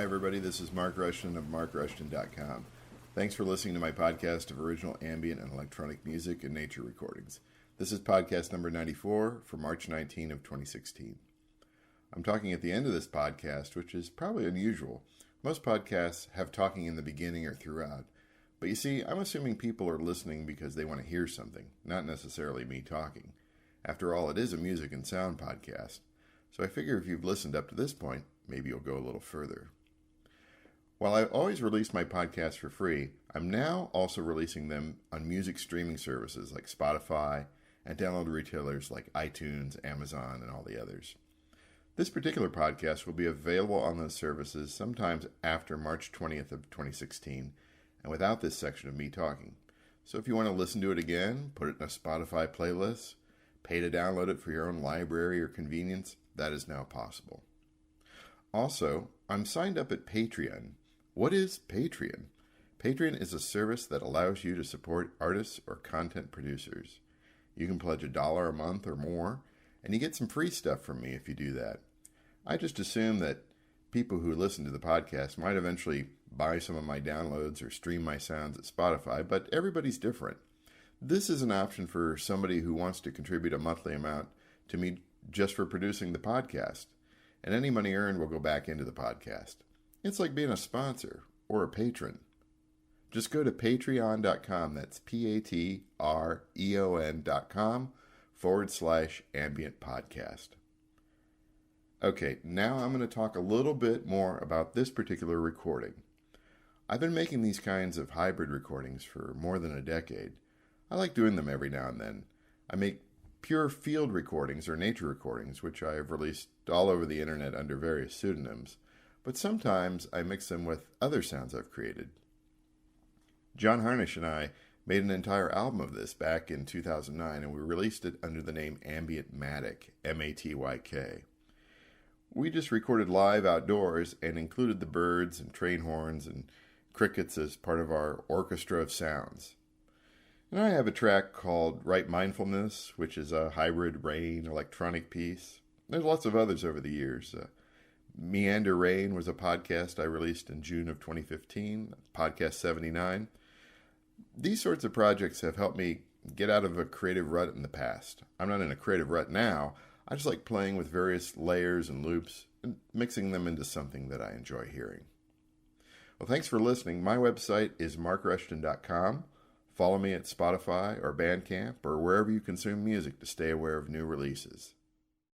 Hi, everybody. This is Mark Rushton of markrushton.com. Thanks for listening to my podcast of original ambient and electronic music and nature recordings. This is podcast number 94 for March 19 of 2016. I'm talking at the end of this podcast, which is probably unusual. Most podcasts have talking in the beginning or throughout. But you see, I'm assuming people are listening because they want to hear something, not necessarily me talking. After all, it is a music and sound podcast. So I figure if you've listened up to this point, maybe you'll go a little further. While I've always released my podcasts for free, I'm now also releasing them on music streaming services like Spotify and download retailers like iTunes, Amazon, and all the others. This particular podcast will be available on those services sometimes after March 20th of 2016 and without this section of me talking. So if you want to listen to it again, put it in a Spotify playlist, pay to download it for your own library or convenience, that is now possible. Also, I'm signed up at Patreon. What is Patreon? Patreon is a service that allows you to support artists or content producers. You can pledge $1 a month or more, and you get some free stuff from me if you do that. I just assume that people who listen to the podcast might eventually buy some of my downloads or stream my sounds at Spotify, but everybody's different. This is an option for somebody who wants to contribute a monthly amount to me just for producing the podcast, and any money earned will go back into the podcast. It's like being a sponsor or a patron. Just go to patreon.com, that's patreon.com/ambient podcast. Okay, now I'm going to talk a little bit more about this particular recording. I've been making these kinds of hybrid recordings for more than a decade. I like doing them every now and then. I make pure field recordings or nature recordings, which I have released all over the internet under various pseudonyms, but sometimes I mix them with other sounds I've created. John Harnish and I made an entire album of this back in 2009, and we released it under the name Ambient Matyk, M-A-T-Y-K. We just recorded live outdoors and included the birds and train horns and crickets as part of our orchestra of sounds. And I have a track called Right Mindfulness, which is a hybrid rain electronic piece. There's lots of others over the years. Meander Rain was a podcast I released in June of 2015, podcast 79. These sorts of projects have helped me get out of a creative rut in the past. I'm not in a creative rut now. I just like playing with various layers and loops and mixing them into something that I enjoy hearing. Well, thanks for listening. My website is markrushton.com. Follow me at Spotify or Bandcamp or wherever you consume music to stay aware of new releases.